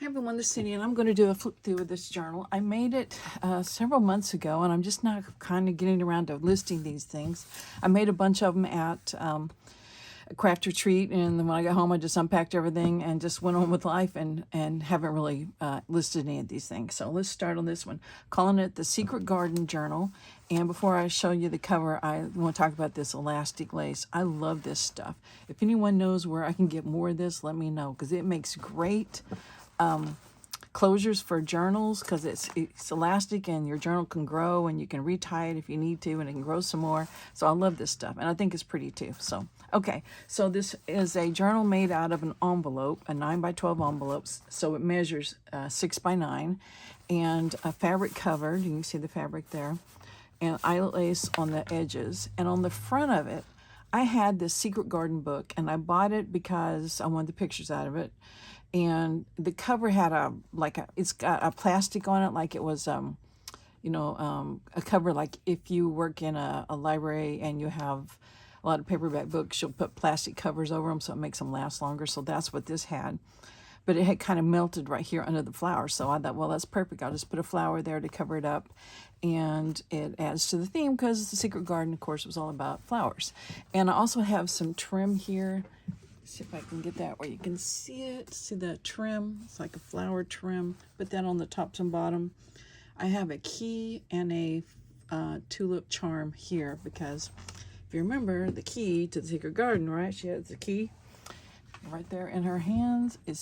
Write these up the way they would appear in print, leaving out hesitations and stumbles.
everyone, this is Cindy, and I'm going to do a flip through with this journal. I made it several months ago, and I'm just now kind of getting around to listing these things. I made a bunch of them at a craft retreat, and then when I got home, I just unpacked everything and just went on with life, and haven't really listed any of these things. So let's start on this one, calling it the Secret Garden Journal. And before I show you the cover, I want to talk about this elastic lace. I love this stuff. If anyone knows where I can get more of this, let me know, because it makes great closures for journals, because it's elastic and your journal can grow and you can retie it if you need to, and it can grow some more. So I love this stuff, and I think it's pretty too. So okay, so this is a journal made out of an envelope, a 9x12 envelopes, so it measures 6x9, and a fabric covered. You can see the fabric there, and eyelet lace on the edges, and on the front of it I had this Secret Garden book, and I bought it because I wanted the pictures out of it. And the cover had it's got a plastic on it, like it was a cover, like if you work in a library and you have a lot of paperback books, you'll put plastic covers over them so it makes them last longer. So that's what this had, but it had kind of melted right here under the flower. So I thought, well, that's perfect, I'll just put a flower there to cover it up, and it adds to the theme, because the Secret Garden, of course, was all about flowers. And I also have some trim here. See if I can get that where you can see it. See the trim? It's like a flower trim. Put that on the tops and bottom. I have a key and a tulip charm here, because if you remember, the key to the Secret Garden, right? She has the key right there in her hands. I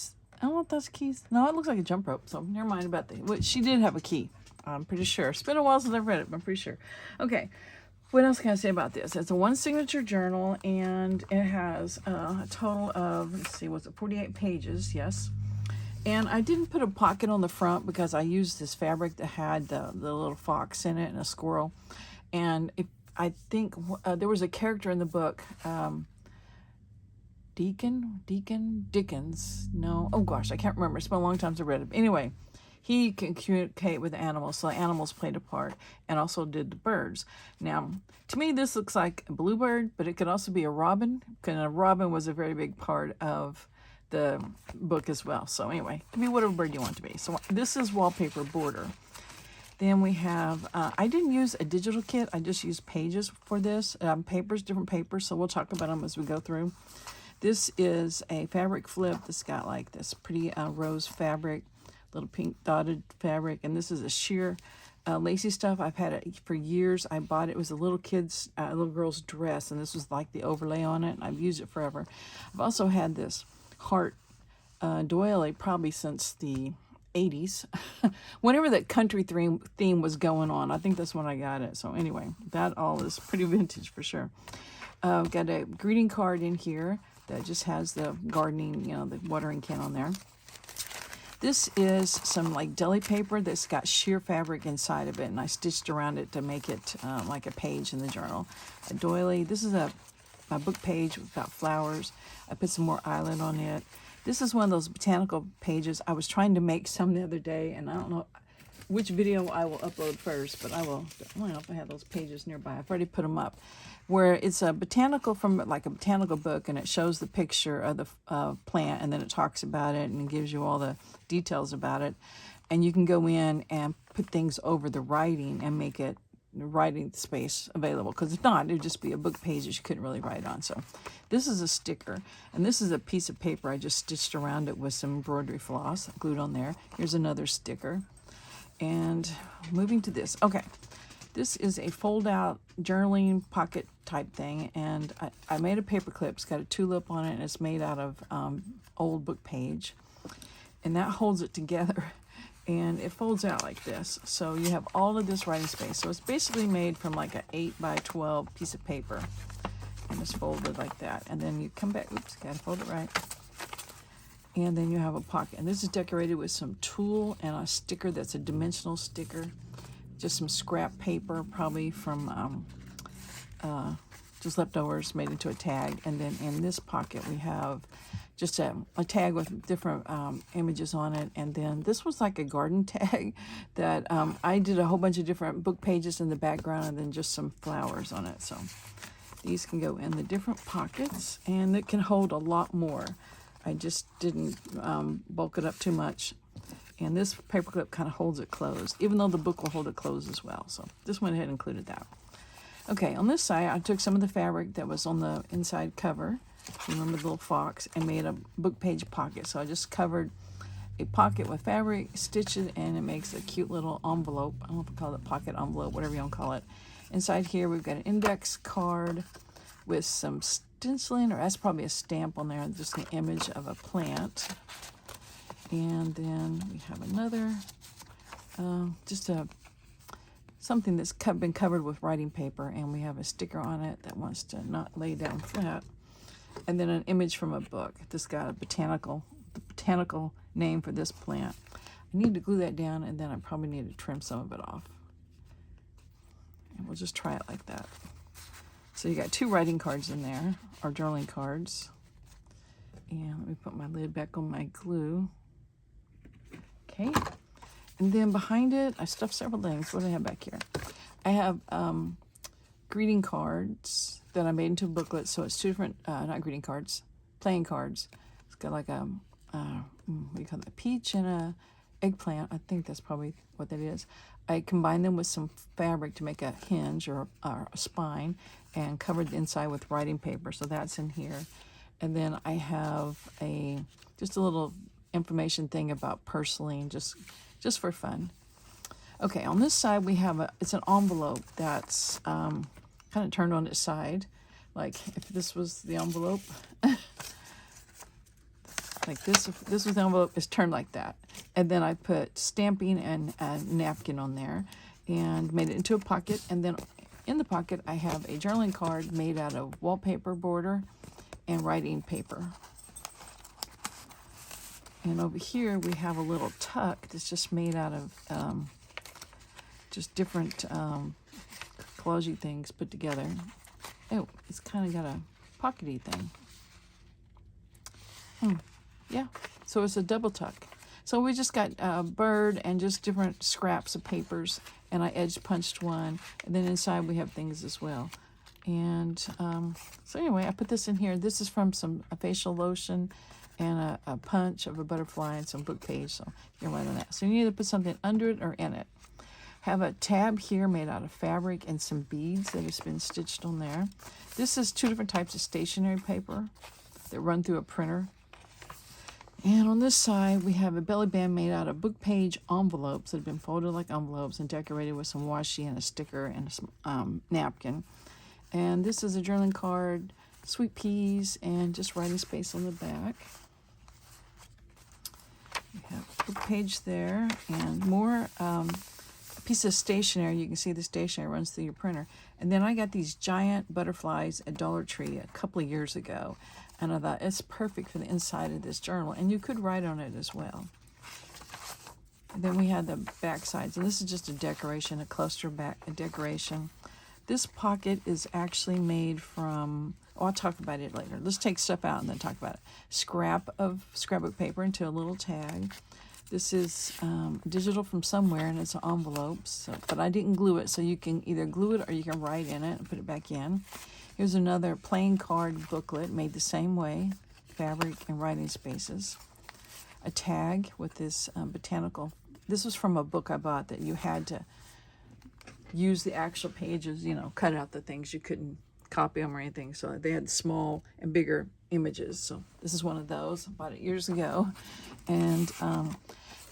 don't know if that's keys. No, it looks like a jump rope. So never mind about that. Well, she did have a key. I'm pretty sure. It's been a while since I've read it, but I'm pretty sure. Okay. What else can I say about this? It's a one signature journal, and it has a total of, let's see, was it 48 pages? Yes. And I didn't put a pocket on the front because I used this fabric that had the little fox in it and a squirrel. And I think there was a character in the book, Dickens. No, oh gosh, I can't remember. It's been a long time since I read it. Anyway, he can communicate with animals, so animals played a part, and also did the birds. Now, to me, this looks like a bluebird, but it could also be a robin, because a robin was a very big part of the book as well. So anyway, it can be whatever bird you want to be. So this is wallpaper border. Then we have, I didn't use a digital kit, I just used pages for this, different papers, so we'll talk about them as we go through. This is a fabric flip that's got like this pretty rose fabric, little pink dotted fabric, and this is a sheer lacy stuff. I've had it for years. I bought it. It was a little girl's dress, and this was like the overlay on it, and I've used it forever. I've also had this heart doily probably since the 80s. Whenever that country theme was going on, I think that's when I got it. So anyway, that all is pretty vintage for sure. Got a greeting card in here that just has the gardening, the watering can on there. This is some like deli paper that's got sheer fabric inside of it, and I stitched around it to make it like a page in the journal. A doily. This is my book page about flowers. I put some more eyelet on it. This is one of those botanical pages. I was trying to make some the other day, and I don't know which video I will upload first, but I don't know if I have those pages nearby. I've already put them up, where it's a botanical, from like a botanical book, and it shows the picture of the plant, and then it talks about it and gives you all the details about it. And you can go in and put things over the writing and make it writing space available, because if not, it would just be a book page that you couldn't really write on. So this is a sticker, and this is a piece of paper I just stitched around it with some embroidery floss glued on there. Here's another sticker. And moving to this. Okay, this is a fold-out journaling pocket type thing, and I made a paper clip. It's got a tulip on it, and it's made out of old book page, and that holds it together, and it folds out like this. So you have all of this writing space. So it's basically made from like an 8x12 piece of paper, and it's folded like that. And then you come back. Oops, gotta fold it right. And then you have a pocket, and this is decorated with some tulle and a sticker that's a dimensional sticker, just some scrap paper, probably from just leftovers made into a tag. And then in this pocket we have just a tag with different images on it. And then this was like a garden tag that I did a whole bunch of different book pages in the background, and then just some flowers on it. So these can go in the different pockets, and it can hold a lot more. I just didn't bulk it up too much. And this paper clip kind of holds it closed, even though the book will hold it closed as well. So just went ahead and included that. Okay, on this side, I took some of the fabric that was on the inside cover, remember the little fox, and made a book page pocket. So I just covered a pocket with fabric, stitched it, and it makes a cute little envelope. I don't know if I call it pocket envelope, whatever you want to call it. Inside here, we've got an index card with some stenciling, or that's probably a stamp on there, just an image of a plant. And then we have another, something that's been covered with writing paper, and we have a sticker on it that wants to not lay down flat. And then an image from a book. This got the botanical name for this plant. I need to glue that down, and then I probably need to trim some of it off. And we'll just try it like that. So you got 2 writing cards in there, or journaling cards. And let me put my lid back on my glue. Okay, and then behind it, I stuffed several things. What do I have back here? I have greeting cards that I made into a booklet. So it's 2 different, not greeting cards, playing cards. It's got like a, what do you call it, a peach and a eggplant. I think that's probably what that is. I combined them with some fabric to make a hinge or a spine, and covered the inside with writing paper. So that's in here. And then I have just a little information thing about purslane, just for fun. Okay, on this side we have it's an envelope that's kind of turned on its side, like if this was the envelope, like this. If this was the envelope, it's turned like that. And then I put stamping and a napkin on there, and made it into a pocket. And then in the pocket I have a journaling card made out of wallpaper border and writing paper. And over here we have a little tuck that's just made out of just different collage things put together. Oh, it's kind of got a pockety thing. Yeah, so it's a double tuck. So we just got a bird and just different scraps of papers, and I edge punched one, and then inside we have things as well. And so anyway, I put this in here. This is from a facial lotion and a punch of a butterfly and some book page, so you can write on that. So you need to put something under it or in it. Have a tab here made out of fabric and some beads that has been stitched on there. This is 2 different types of stationery paper that run through a printer. And on this side, we have a belly band made out of book page envelopes that have been folded like envelopes and decorated with some washi and a sticker and a napkin. And this is a journaling card, sweet peas, and just writing space on the back. We have a book page there, and more piece of stationery. You can see the stationery runs through your printer. And then I got these giant butterflies at Dollar Tree a couple of years ago, and I thought it's perfect for the inside of this journal, and you could write on it as well. And then we had the back sides, and this is just a decoration, a cluster back decoration. This pocket is actually made from, I'll talk about it later. Let's take stuff out and then talk about it. Scrapbook paper into a little tag. This is digital from somewhere, and it's an envelope, but I didn't glue it, so you can either glue it or you can write in it and put it back in. Here's another playing card booklet made the same way, fabric and writing spaces. A tag with this botanical, this was from a book I bought that you had to use the actual pages, cut out the things. You couldn't copy them or anything, so they had small and bigger images. So this is one of those. I bought it years ago. And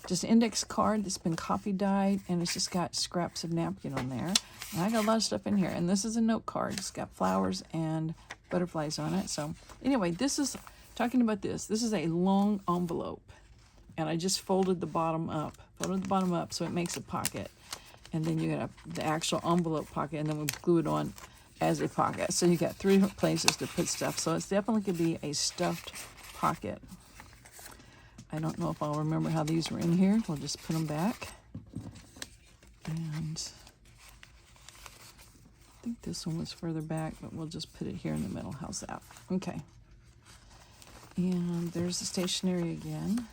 just an index card that's been coffee dyed, and it's just got scraps of napkin on there. And I got a lot of stuff in here. And this is a note card. It's got flowers and butterflies on it. So anyway, talking about this is a long envelope, and I just folded the bottom up so it makes a pocket. And then you got the actual envelope pocket, and then we glue it on as a pocket. So you got 3 different places to put stuff. So it's definitely could be a stuffed pocket. I don't know if I'll remember how these were in here. We'll just put them back. And I think this one was further back, but we'll just put it here in the middle. How's that? Okay. And there's the stationery again.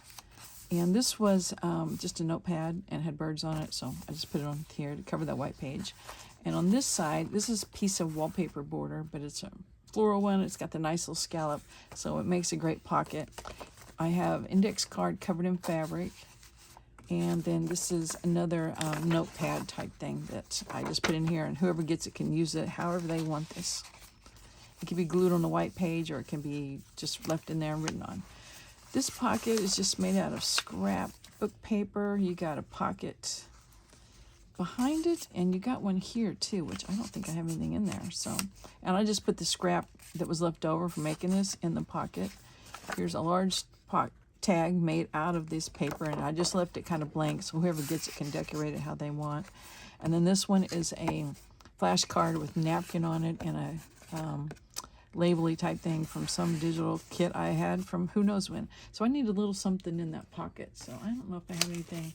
And this was just a notepad and had birds on it, so I just put it on here to cover that white page. And on this side, this is a piece of wallpaper border, but it's a floral one. It's got the nice little scallop, so it makes a great pocket. I have index card covered in fabric, And then this is another notepad type thing that I just put in here, and whoever gets it can use it however they want this. It can be glued on a white page, or it can be just left in there and written on. This pocket is just made out of scrapbook paper. You got a pocket behind it, and you got one here too, which I don't think I have anything in there. So, and I just put the scrap that was left over from making this in the pocket. Here's a large tag made out of this paper, and I just left it kind of blank so whoever gets it can decorate it how they want. And then this one is a flashcard with napkin on it and a label-y type thing from some digital kit I had from who knows when. So I need a little something in that pocket. So I don't know if I have anything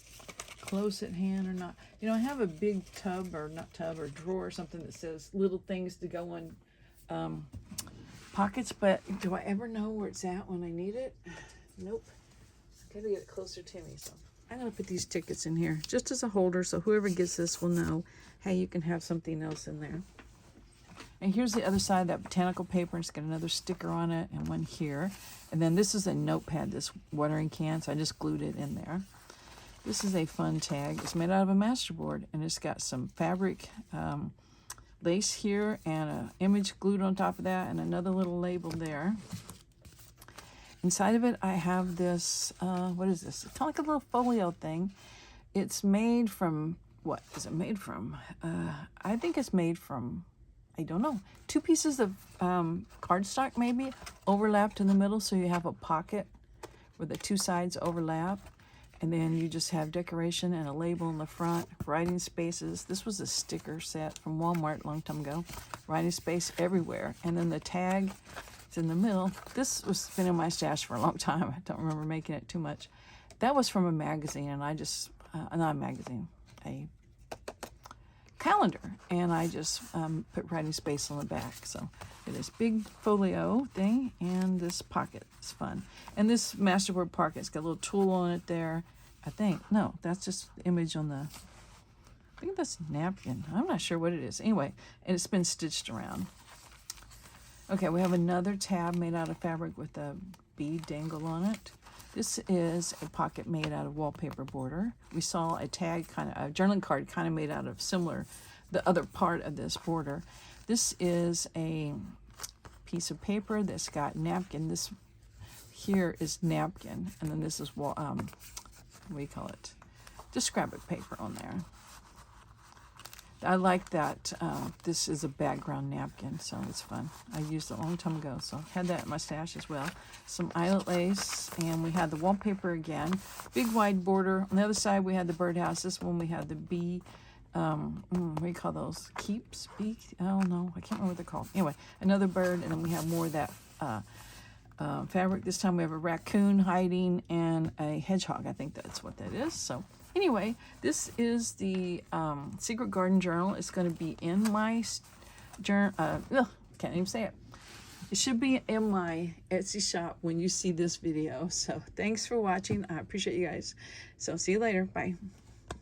close at hand or not. You know, I have a big tub, or not tub, or drawer or something that says little things to go in pockets, but do I ever know where it's at when I need it? Nope. Gotta get it closer to me. So I'm gonna put these tickets in here just as a holder, so whoever gets this will know, hey, you can have something else in there. And here's the other side, that botanical paper. It's got another sticker on it and one here. And then this is a notepad, this watering can, so I just glued it in there. This is a fun tag. It's made out of a masterboard, and it's got some fabric lace here and an image glued on top of that, and another little label there. Inside of it, I have this, what is this? It's kind of like a little folio thing. It's made from, what is it made from? I think it's made from, I don't know, 2 pieces of cardstock maybe, overlapped in the middle, so you have a pocket where the 2 sides overlap. And then you just have decoration and a label in the front, writing spaces. This was a sticker set from Walmart a long time ago. Writing space everywhere. And then the tag is in the middle. This was been in my stash for a long time. I don't remember making it too much. That was from a magazine, and I just, not a magazine, a calendar. And I just put writing space on the back. So it is big folio thing, and this pocket is fun. And this masterboard pocket's got a little tool on it there, I think. No, that's just the image on the, I think that's napkin. I'm not sure what it is. Anyway, and it's been stitched around. Okay, we have another tab made out of fabric with a bead dangle on it. This is a pocket made out of wallpaper border. We saw a tag, kind of a journaling card kind of made out of similar, the other part of this border. This is a piece of paper that's got napkin. This here is napkin, and then this is what do you call it? Just scrapbook paper on there. I like that this is a background napkin, so it's fun. I used it a long time ago, so I had that in my stash as well. Some eyelet lace, and we had the wallpaper again. Big wide border. On the other side, we had the birdhouse. This one we had the bee, what do you call those? Keeps? Bee? Oh, no, I can't remember what they're called. Anyway, another bird, and then we have more of that fabric. This time we have a raccoon hiding and a hedgehog. I think that's what that is. So anyway, this is the Secret Garden Journal. It's going to be in my journal. Can't even say it. It should be in my Etsy shop when you see this video. So thanks for watching. I appreciate you guys. So see you later. Bye.